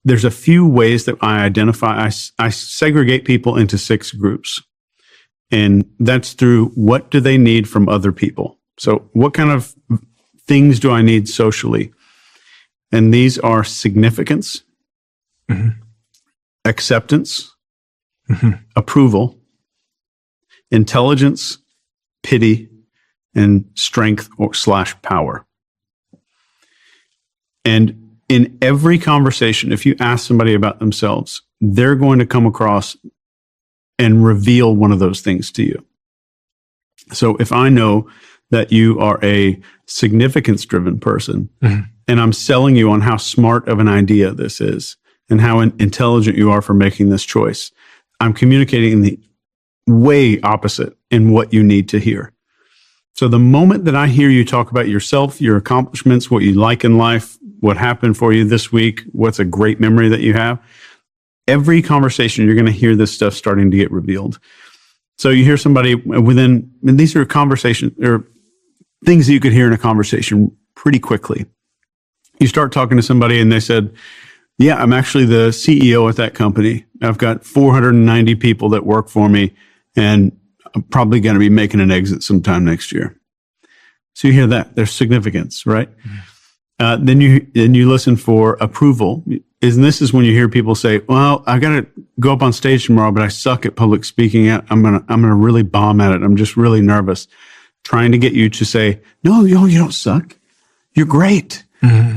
there's a few ways that I identify. I segregate people into 6 groups. And that's through what do they need from other people? So what kind of things do I need socially? And these are significance, acceptance, approval, intelligence, pity, and strength / power. And in every conversation, if you ask somebody about themselves, they're going to come across and reveal one of those things to you. So if I know that you are a significance-driven person, and I'm selling you on how smart of an idea this is and how intelligent you are for making this choice, I'm communicating the way opposite in what you need to hear. So the moment that I hear you talk about yourself, your accomplishments, what you like in life, what happened for you this week, what's a great memory that you have, every conversation, you're going to hear this stuff starting to get revealed. So you hear somebody and these are conversations or things that you could hear in a conversation pretty quickly. You start talking to somebody and they said, yeah, I'm actually the CEO at that company. I've got 490 people that work for me, and I'm probably going to be making an exit sometime next year. So you hear that. There's significance, right? Then you listen for approval. And this is when you hear people say, well, I got to go up on stage tomorrow, but I suck at public speaking. I'm going to really bomb at it. I'm just really nervous. Trying to get you to say, no, you don't suck. You're great.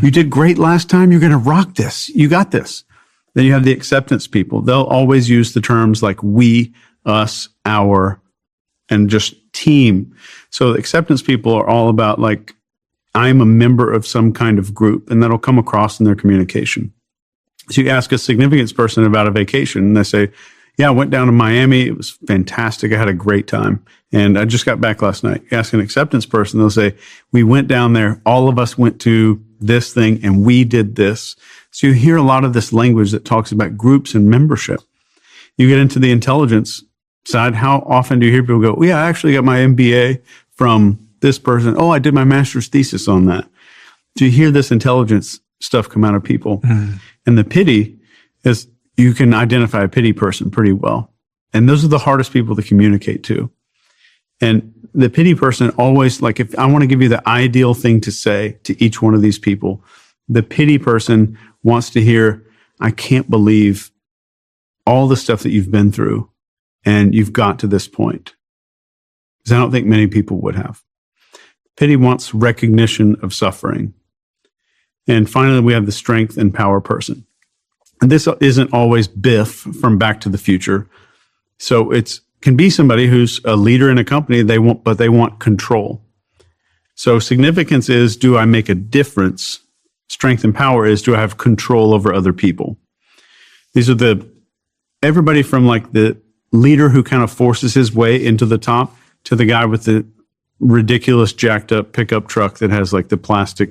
You did great last time. You're going to rock this. You got this. Then you have the acceptance people. They'll always use the terms like we, us, our, and just team. So the acceptance people are all about like, I'm a member of some kind of group, and that'll come across in their communication. So you ask a significance person about a vacation, and they say, yeah, I went down to Miami. It was fantastic. I had a great time. And I just got back last night. You ask an acceptance person, they'll say, we went down there. All of us went to this thing and we did this. So you hear a lot of this language that talks about groups and membership. You get into the intelligence side. How often do you hear people go, yeah, I actually got my MBA from this person. Oh, I did my master's thesis on that. So you hear this intelligence stuff come out of people. And the pity is you can identify a pity person pretty well. And those are the hardest people to communicate to. And the pity person always, like, if I want to give you the ideal thing to say to each one of these people, the pity person wants to hear, I can't believe all the stuff that you've been through and you've got to this point. Because I don't think many people would have. Pity wants recognition of suffering. And finally, we have the strength and power person. And this isn't always Biff from Back to the Future. So it's can be somebody who's a leader in a company, but they want control. So significance is, do I make a difference? Strength and power is, do I have control over other people? These are everybody from like the leader who kind of forces his way into the top to the guy with the ridiculous jacked up pickup truck that has like the plastic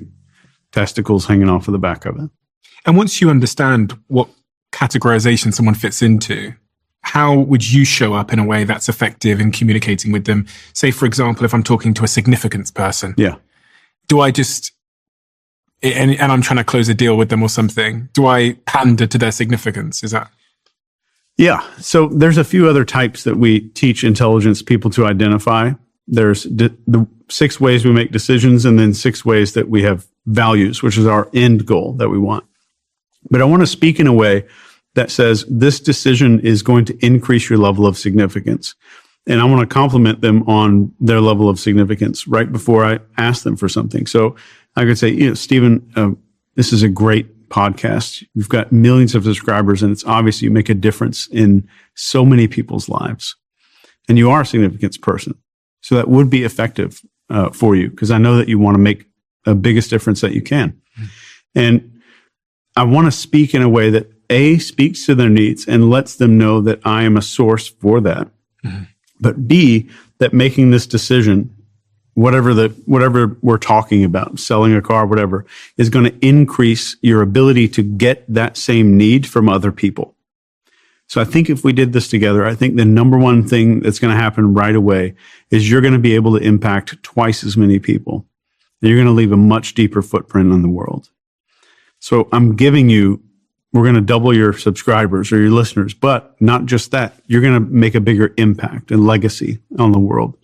testicles hanging off of the back of it. And once you understand what categorization someone fits into, how would you show up in a way that's effective in communicating with them? Say, for example, if I'm talking to a significance person, do I just, and I'm trying to close a deal with them or something, do I pander to their significance? Is that? Yeah. So there's a few other types that we teach intelligence people to identify. There's the 6 ways we make decisions, and then 6 ways that we have values, which is our end goal that we want. But I want to speak in a way that says this decision is going to increase your level of significance. And I want to compliment them on their level of significance right before I ask them for something. So I could say, Stephen, this is a great podcast. You've got millions of subscribers, and it's obvious you make a difference in so many people's lives. And you are a significance person. So that would be effective for you, because I know that you want to make the biggest difference that you can. And I want to speak in a way that A, speaks to their needs and lets them know that I am a source for that. But B, that making this decision, whatever we're talking about, selling a car, whatever, is going to increase your ability to get that same need from other people. So I think if we did this together, I think the number one thing that's going to happen right away is you're going to be able to impact twice as many people. And you're going to leave a much deeper footprint on the world. So I'm giving you we're going to double your subscribers or your listeners. But not just that, you're going to make a bigger impact and legacy on the world.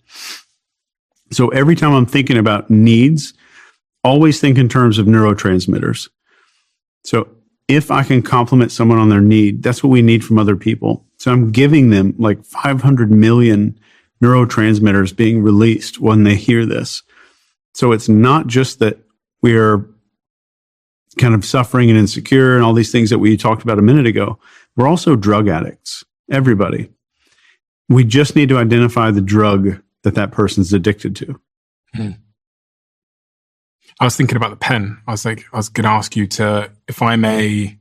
So every time I'm thinking about needs, always think in terms of neurotransmitters. So if I can compliment someone on their need, that's what we need from other people. So I'm giving them like 500 million neurotransmitters being released when they hear this. So it's not just that we're kind of suffering and insecure and all these things that we talked about a minute ago. We're also drug addicts, everybody. We just need to identify the drug that person's addicted to. I was thinking about the pen. I was going to ask you if I'm an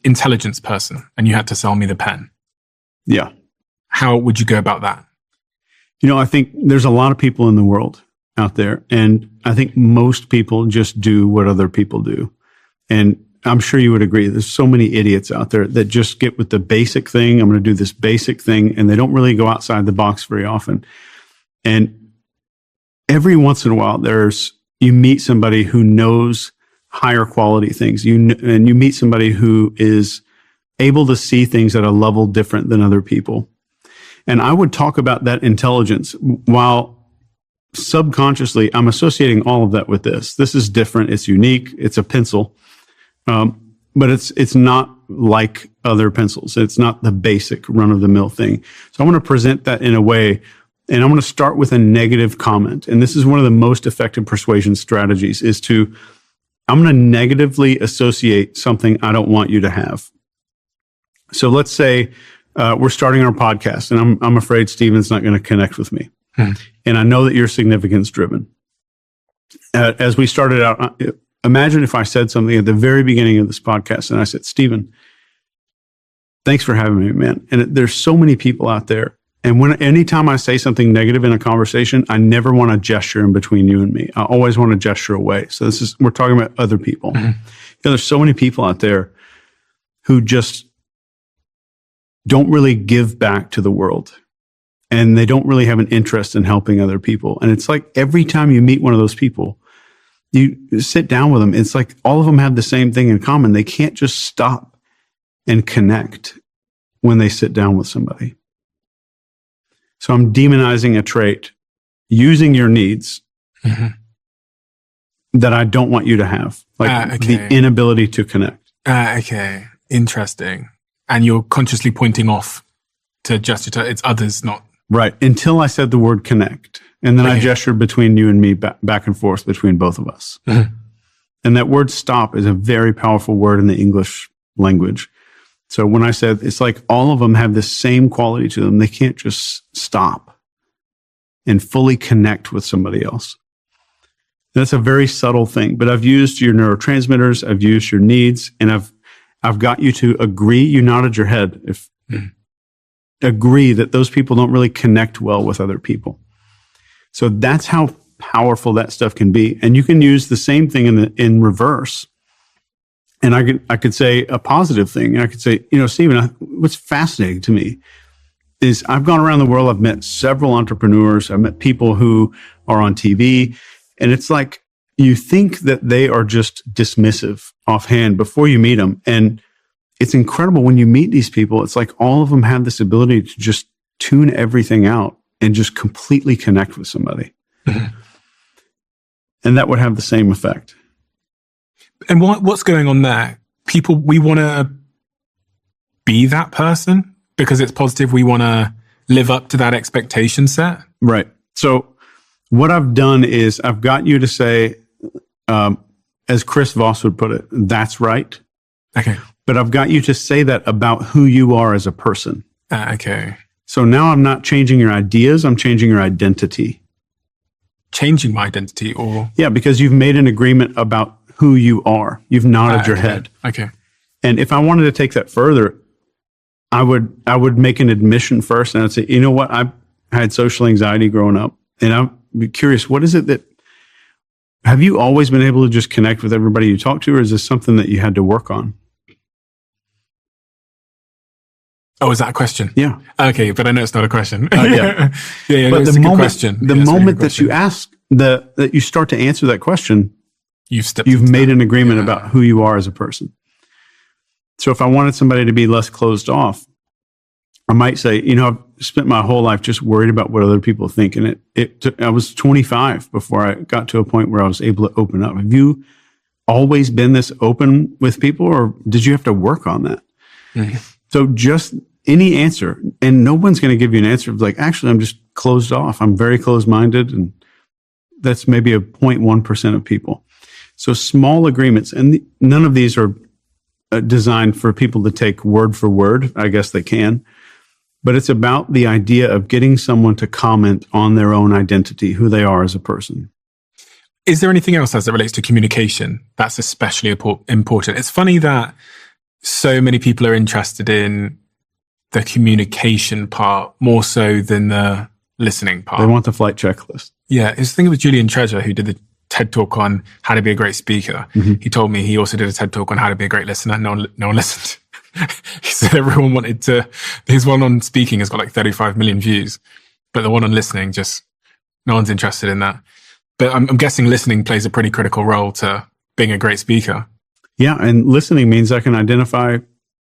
intelligence person and you had to sell me the pen. Yeah. How would you go about that? I think there's a lot of people in the world out there, and I think most people just do what other people do. And I'm sure you would agree. There's so many idiots out there that just get with the basic thing. I'm going to do this basic thing, and they don't really go outside the box very often. And every once in a while, you meet somebody who knows higher quality things. And you meet somebody who is able to see things at a level different than other people. And I would talk about that intelligence while subconsciously I'm associating all of that with this. This is different. It's unique. It's a pencil. But it's not like other pencils. It's not the basic run-of-the-mill thing. So I want to present that in a way, and I'm going to start with a negative comment. And this is one of the most effective persuasion strategies I'm going to negatively associate something I don't want you to have. So let's say we're starting our podcast, and I'm afraid Stephen's not going to connect with me. And I know that you're significance driven. As we started out, imagine if I said something at the very beginning of this podcast and I said, Stephen, thanks for having me, man. And there's so many people out there. And anytime I say something negative in a conversation, I never want to gesture in between you and me. I always want to gesture away. So we're talking about other people. There's so many people out there who just don't really give back to the world. And they don't really have an interest in helping other people. And it's like every time you meet one of those people, you sit down with them, it's like all of them have the same thing in common. They can't just stop and connect when they sit down with somebody. So I'm demonizing a trait, using your needs that I don't want you to have, like the inability to connect. Okay, interesting. And you're consciously pointing off to gesture, it's others, not... Right, until I said the word connect. And then I gestured between you and me, back and forth between both of us. And that word stop is a very powerful word in the English language. So when I said, it's like all of them have the same quality to them. They can't just stop and fully connect with somebody else. That's a very subtle thing. But I've used your neurotransmitters, I've used your needs, and I've got you to agree. You nodded your head. Agree that those people don't really connect well with other people. So that's how powerful that stuff can be. And you can use the same thing in reverse. And I could say a positive thing. And I could say, Stephen, what's fascinating to me is I've gone around the world. I've met several entrepreneurs. I've met people who are on TV. And it's like you think that they are just dismissive offhand before you meet them. And it's incredible when you meet these people. It's like all of them have this ability to just tune everything out and just completely connect with somebody. And that would have the same effect. And what's going on there? People, we want to be that person because it's positive. We want to live up to that expectation set. Right. So what I've done is I've got you to say, as Chris Voss would put it, that's right. Okay. But I've got you to say that about who you are as a person. Okay. So now I'm not changing your ideas, I'm changing your identity. Changing my identity or? Yeah, because you've made an agreement about who you are. You've nodded your head. Okay. And if I wanted to take that further, I would make an admission first and I'd say, you know what? I had social anxiety growing up and I'd be curious, what is it that, have you always been able to just connect with everybody you talk to, or is this something that you had to work on? Oh, is that a question? Yeah. Okay, but I know it's not a question. Yeah. Yeah, but it's a good question. The moment that you ask, that you start to answer that question, You've made an agreement about who you are as a person. So if I wanted somebody to be less closed off, I might say, I've spent my whole life just worried about what other people think. And I was 25 before I got to a point where I was able to open up. Have you always been this open with people, or did you have to work on that? Mm-hmm. So just any answer, and no one's going to give you an answer of like, actually, I'm just closed off. I'm very closed-minded. And that's maybe a 0.1% of people. So small agreements, and none of these are designed for people to take word for word. I guess they can. But it's about the idea of getting someone to comment on their own identity, who they are as a person. Is there anything else as it relates to communication that's especially important? It's funny that so many people are interested in the communication part more so than the listening part. They want the flight checklist. Yeah. It's the thing with Julian Treasure, who did the TED Talk on how to be a great speaker. Mm-hmm. He told me he also did a TED Talk on how to be a great listener. No one listened. He said everyone wanted to. His one on speaking has got like 35 million views, but the one on listening, just no one's interested in that. But I'm guessing listening plays a pretty critical role to being a great speaker. Yeah, and listening means I can identify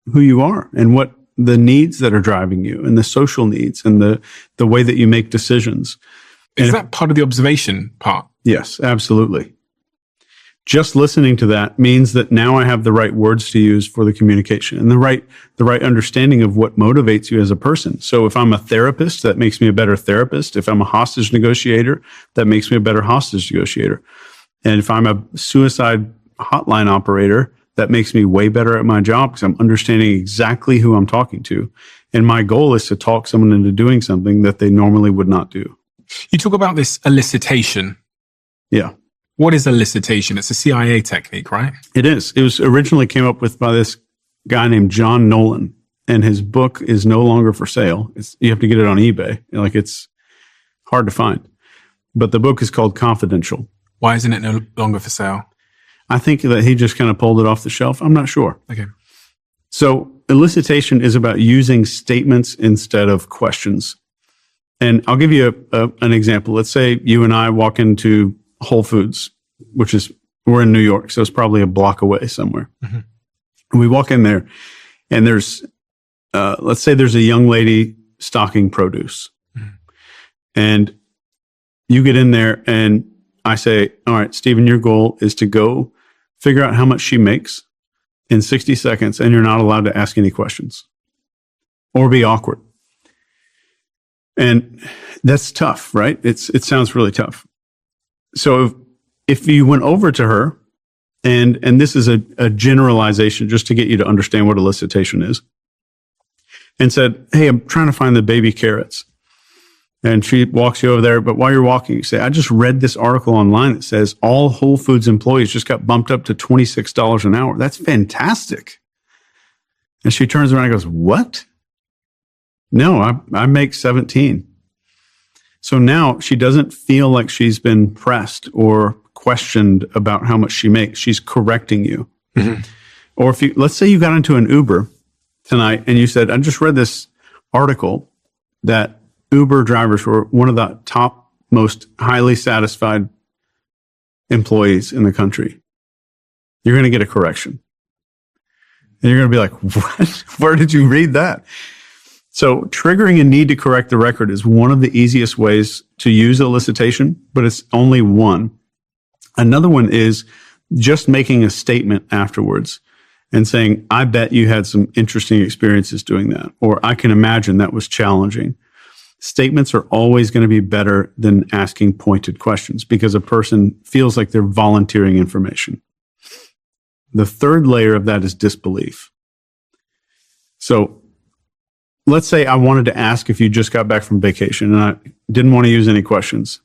who you are and what the needs that are driving you, and the social needs, and the way that you make decisions. Is that part of the observation part? Yes, absolutely. Just listening to that means that now I have the right words to use for the communication and the right understanding of what motivates you as a person. So if I'm a therapist, that makes me a better therapist. If I'm a hostage negotiator, that makes me a better hostage negotiator. And if I'm a suicide hotline operator, that makes me way better at my job because I'm understanding exactly who I'm talking to. And my goal is to talk someone into doing something that they normally would not do. You talk about this elicitation. Yeah. What is elicitation? It's a CIA technique, right? It is. It was originally came up with by this guy named John Nolan, and his book is no longer for sale. You have to get it on eBay. Like, it's hard to find. But the book is called Confidential. Why isn't it no longer for sale? I think that he just kind of pulled it off the shelf. I'm not sure. Okay. So elicitation is about using statements instead of questions. And I'll give you an example. Let's say you and I walk into Whole Foods, we're in New York, so it's probably a block away somewhere. Mm-hmm. And we walk in there, and there's, let's say there's a young lady stocking produce. Mm-hmm. And you get in there, and I say, all right, Stephen, your goal is to go figure out how much she makes in 60 seconds, and you're not allowed to ask any questions or be awkward. And that's tough, right? It sounds really tough. So if you went over to her, and this is a generalization just to get you to understand what elicitation is, and said, hey, I'm trying to find the baby carrots. And she walks you over there, but while you're walking, you say, I just read this article online that says all Whole Foods employees just got bumped up to $26 an hour. That's fantastic. And she turns around and goes, what? No, I make 17. So now she doesn't feel like she's been pressed or questioned about how much she makes. She's correcting you. Mm-hmm. Or let's say you got into an Uber tonight and you said, I just read this article that Uber drivers were one of the top most highly satisfied employees in the country. You're going to get a correction. And you're going to be like, what? Where did you read that? So triggering a need to correct the record is one of the easiest ways to use elicitation, but it's only one. Another one is just making a statement afterwards and saying, I bet you had some interesting experiences doing that, or I can imagine that was challenging. Statements are always going to be better than asking pointed questions because a person feels like they're volunteering information. The third layer of that is disbelief. So let's say I wanted to ask if you just got back from vacation and I didn't want to use any questions.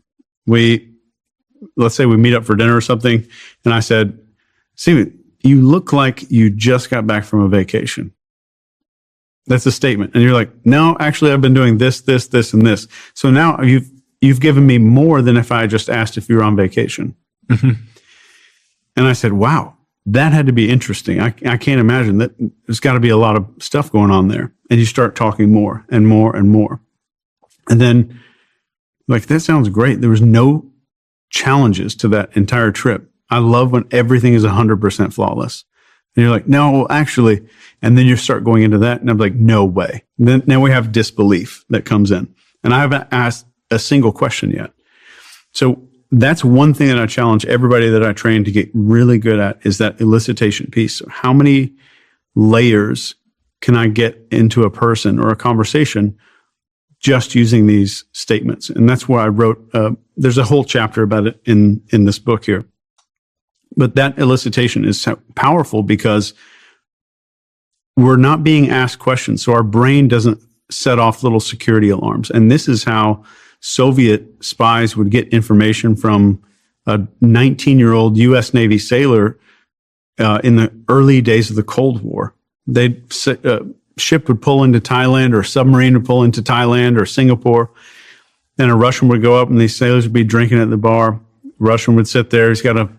Let's say we meet up for dinner or something, and I said, Steven, you look like you just got back from a vacation. That's a statement. And you're like, no, actually, I've been doing this, this, this, and this. So now you've given me more than if I just asked if you were on vacation. Mm-hmm. And I said, wow, that had to be interesting. I can't imagine that. There's got to be a lot of stuff going on there. And you start talking more and more and more. And then, like, that sounds great. There was no challenges to that entire trip. I love when everything is 100% flawless. And you're like, no, well, actually, and then you start going into that, and I'm like, no way. And then now we have disbelief that comes in, and I haven't asked a single question yet. So that's one thing that I challenge everybody that I train to get really good at, is that elicitation piece. So how many layers can I get into a person or a conversation just using these statements? And that's why I wrote, there's a whole chapter about it in this book here. But that elicitation is powerful because we're not being asked questions. So our brain doesn't set off little security alarms. And this is how Soviet spies would get information from a 19-year-old U.S. Navy sailor in the early days of the Cold War. Ship would pull into Thailand, or a submarine would pull into Thailand or Singapore. Then a Russian would go up, and these sailors would be drinking at the bar. Russian would sit there. He's got a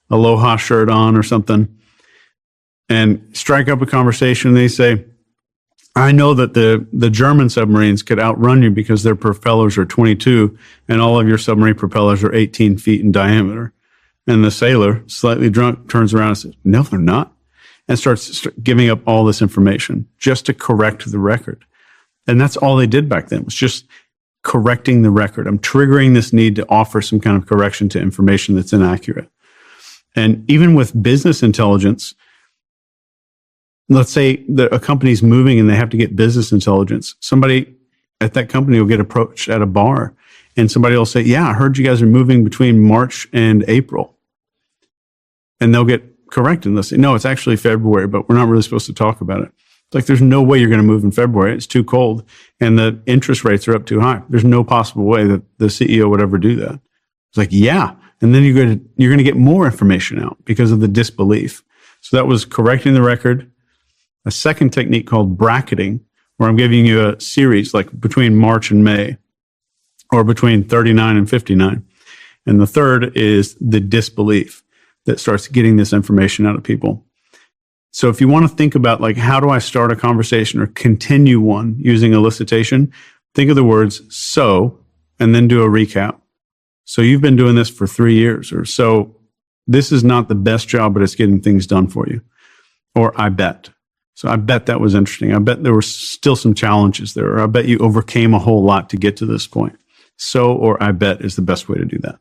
Aloha shirt on or something, and strike up a conversation. They say, I know that the German submarines could outrun you because their propellers are 22 and all of your submarine propellers are 18 feet in diameter. And the sailor, slightly drunk, turns around and says, no, they're not. And starts giving up all this information just to correct the record. And that's all they did back then, was just correcting the record. I'm triggering this need to offer some kind of correction to information that's inaccurate. And even with business intelligence, let's say that a company's moving and they have to get business intelligence. Somebody at that company will get approached at a bar, and somebody will say, yeah, I heard you guys are moving between March and April. And they'll get corrected, and they'll say, no, it's actually February, but we're not really supposed to talk about it. It's like, there's no way you're going to move in February. It's too cold, and the interest rates are up too high. There's no possible way that the CEO would ever do that. It's like, yeah. And then you're going to get more information out because of the disbelief. So that was correcting the record. A second technique called bracketing, where I'm giving you a series like between March and May, or between 39 and 59. And the third is the disbelief that starts getting this information out of people. So if you want to think about, like, how do I start a conversation or continue one using elicitation, think of the words so, and then do a recap. So you've been doing this for 3 years, or so this is not the best job, but it's getting things done for you. Or I bet. So I bet that was interesting. I bet there were still some challenges there. Or I bet you overcame a whole lot to get to this point. So, or I bet is the best way to do that.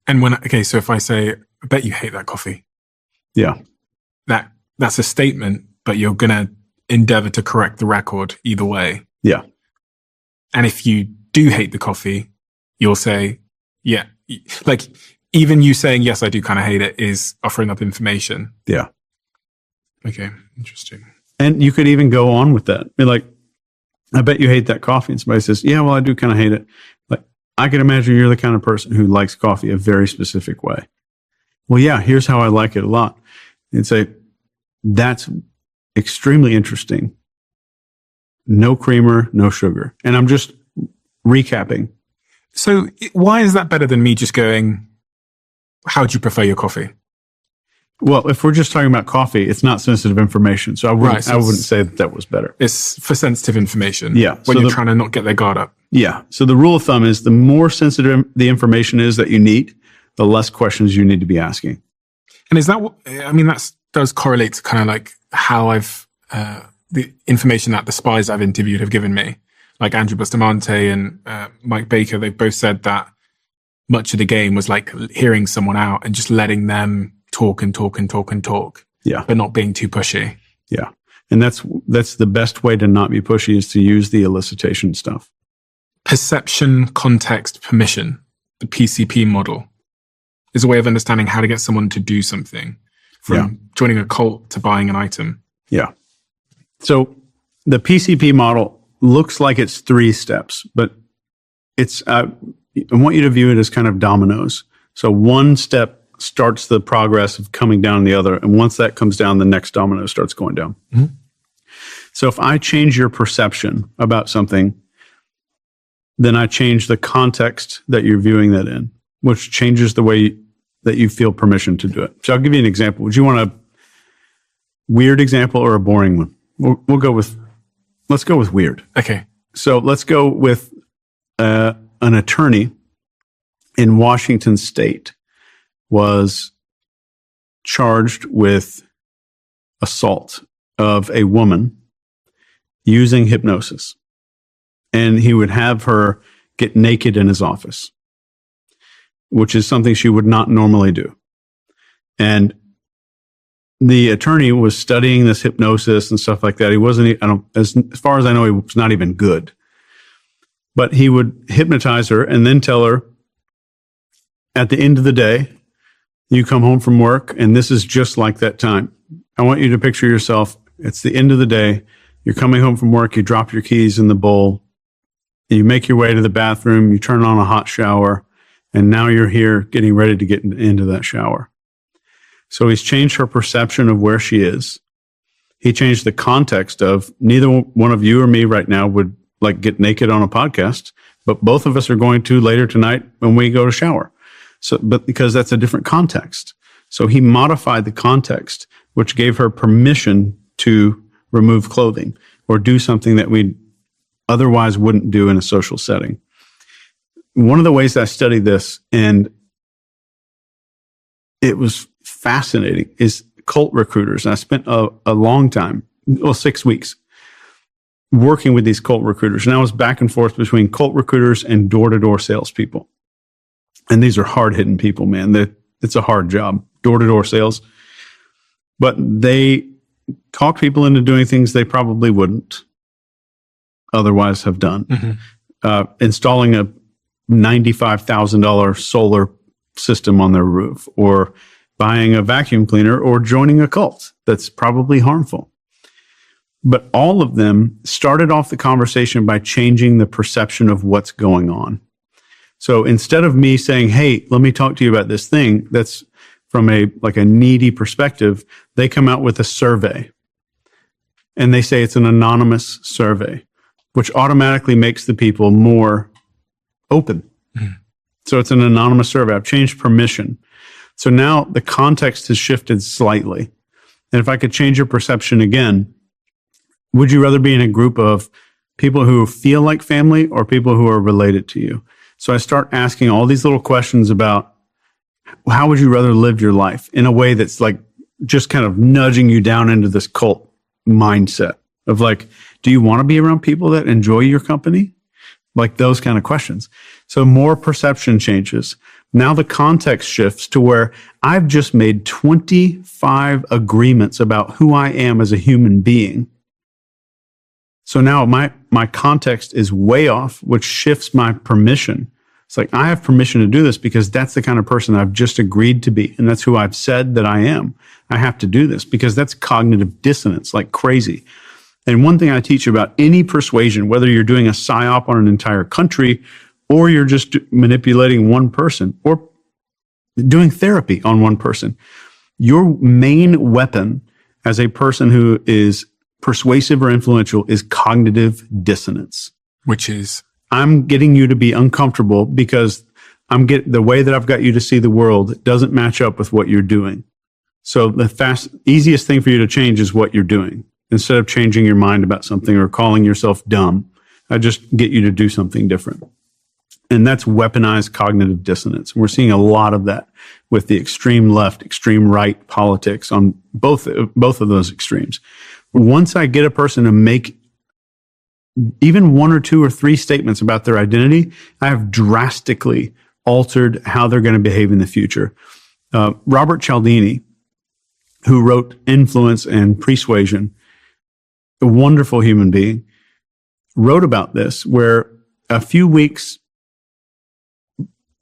And so if I say, I bet you hate that coffee. Yeah. That's a statement, but you're going to endeavor to correct the record either way. Yeah. And if you do hate the coffee, you'll say, yeah, like even you saying, yes, I do kind of hate it, is offering up information. Yeah. Okay. Interesting. And you could even go on with that. Be like, I bet you hate that coffee. And somebody says, yeah, well, I do kind of hate it. Like, I can imagine you're the kind of person who likes coffee a very specific way. Well, yeah, here's how I like it a lot. And say, that's extremely interesting. No creamer, no sugar. And I'm just recapping. So why is that better than me just going, how do you prefer your coffee? Well, if we're just talking about coffee, it's not sensitive information. So I wouldn't say that was better. It's for sensitive information. Yeah. When you're trying to not get their guard up. Yeah. So the rule of thumb is, the more sensitive the information is that you need, the less questions you need to be asking. And is that that does correlate to kind of like how I've, the information that the spies I've interviewed have given me. Like Andrew Bustamante and Mike Baker, they've both said that much of the game was like hearing someone out and just letting them talk and talk and talk and talk. Yeah. But not being too pushy. Yeah. And that's the best way to not be pushy, is to use the elicitation stuff. Perception, context, permission, the PCP model, is a way of understanding how to get someone to do something, from joining a cult to buying an item. Yeah. So the PCP model looks like it's 3 steps, but it's, I want you to view it as kind of dominoes. So one step starts the progress of coming down the other. And once that comes down, the next domino starts going down. Mm-hmm. So if I change your perception about something, then I change the context that you're viewing that in, which changes the way that you feel permission to do it. So I'll give you an example. Would you want a weird example or a boring one? Let's go with weird. Okay. So let's go with an attorney in Washington State was charged with assault of a woman using hypnosis. And he would have her get naked in his office, which is something she would not normally do. And the attorney was studying this hypnosis and stuff like that. He wasn't, as far as I know, he was not even good. But he would hypnotize her and then tell her, at the end of the day, you come home from work and this is just like that time. I want you to picture yourself. It's the end of the day. You're coming home from work. You drop your keys in the bowl. You make your way to the bathroom. You turn on a hot shower. And now you're here getting ready to get into that shower. So he's changed her perception of where she is. He changed the context of neither one of you or me right now would like get naked on a podcast, but both of us are going to later tonight when we go to shower. So, but because that's a different context. So he modified the context, which gave her permission to remove clothing or do something that we otherwise wouldn't do in a social setting. One of the ways I studied this, and it was fascinating, is cult recruiters. And I spent a long time, 6 weeks, working with these cult recruiters. And I was back and forth between cult recruiters and door-to-door salespeople. And these are hard-hitting people, man. It's a hard job, door-to-door sales. But they talk people into doing things they probably wouldn't otherwise have done. Mm-hmm. Installing a $95,000 solar system on their roof, or buying a vacuum cleaner, or joining a cult that's probably harmful. But all of them started off the conversation by changing the perception of what's going on. So instead of me saying, hey, let me talk to you about this thing that's from a needy perspective, they come out with a survey. And they say it's an anonymous survey, which automatically makes the people more open. Mm. So it's an anonymous survey. I've changed permission. So now the context has shifted slightly. And if I could change your perception again, would you rather be in a group of people who feel like family or people who are related to you? So I start asking all these little questions about how would you rather live your life in a way that's like just kind of nudging you down into this cult mindset of like, do you want to be around people that enjoy your company? Like those kind of questions. So more perception changes. Now the context shifts to where I've just made 25 agreements about who I am as a human being. So now my context is way off, which shifts my permission. It's like, I have permission to do this because that's the kind of person I've just agreed to be. And that's who I've said that I am. I have to do this because that's cognitive dissonance, like crazy. And one thing I teach about any persuasion, whether you're doing a psyop on an entire country, or you're just manipulating one person, or doing therapy on one person, your main weapon as a person who is persuasive or influential is cognitive dissonance. Which is? I'm getting you to be uncomfortable because the way that I've got you to see the world doesn't match up with what you're doing. So the easiest thing for you to change is what you're doing. Instead of changing your mind about something or calling yourself dumb, I just get you to do something different. And that's weaponized cognitive dissonance. And we're seeing a lot of that with the extreme left, extreme right politics on both of those extremes. Once I get a person to make even one or two or three statements about their identity, I have drastically altered how they're going to behave in the future. Robert Cialdini, who wrote Influence and Persuasion, a wonderful human being, wrote about this, where a few weeks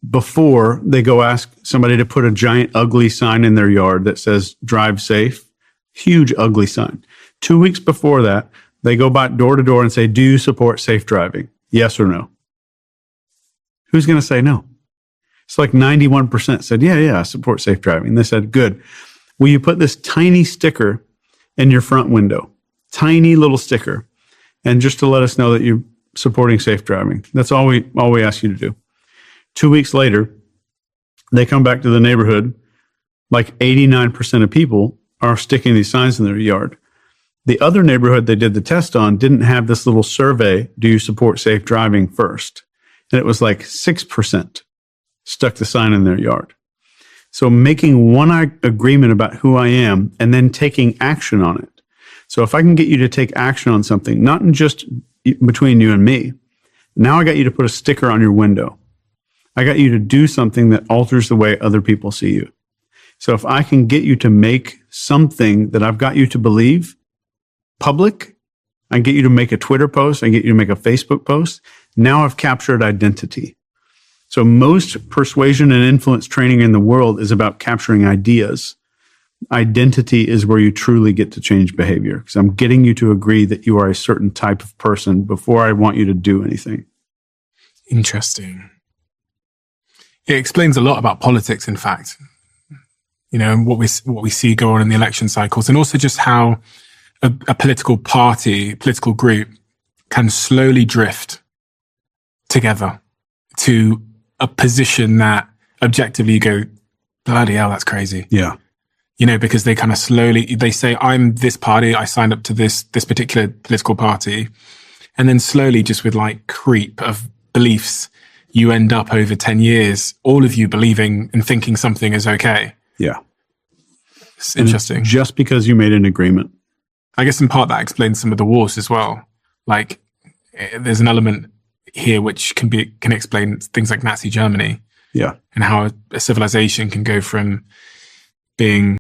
before they go ask somebody to put a giant ugly sign in their yard that says drive safe, huge ugly sign. 2 weeks before that, they go by door to door and say, do you support safe driving? Yes or no? Who's going to say no? It's like 91% said, yeah, I support safe driving. And they said, good. Will you put this tiny sticker in your front window? Tiny little sticker. And just to let us know that you're supporting safe driving. That's all we ask you to do. 2 weeks later, they come back to the neighborhood. Like 89% of people are sticking these signs in their yard. The other neighborhood they did the test on didn't have this little survey, do you support safe driving first? And it was like 6% stuck the sign in their yard. So making one agreement about who I am and then taking action on it. So if I can get you to take action on something, not just between you and me, now I got you to put a sticker on your window. I got you to do something that alters the way other people see you. So if I can get you to make something that I've got you to believe public, I can get you to make a Twitter post, I can get you to make a Facebook post. Now I've captured identity. So most persuasion and influence training in the world is about capturing ideas. Identity is where you truly get to change behavior, because I'm getting you to agree that you are a certain type of person before I want you to do anything. Interesting. It explains a lot about politics, in fact. You know, what we see go on in the election cycles, and also just how a political party, political group can slowly drift together to a position that objectively you go, bloody hell, that's crazy. Yeah. You know, because they kind of slowly, they say, I'm this party, I signed up to this particular political party. And then slowly, just with like creep of beliefs, you end up over 10 years, all of you believing and thinking something is okay. Yeah. It's interesting. Just because you made an agreement. I guess in part that explains some of the wars as well. Like there's an element here which can explain things like Nazi Germany. Yeah. And how a civilization can go from being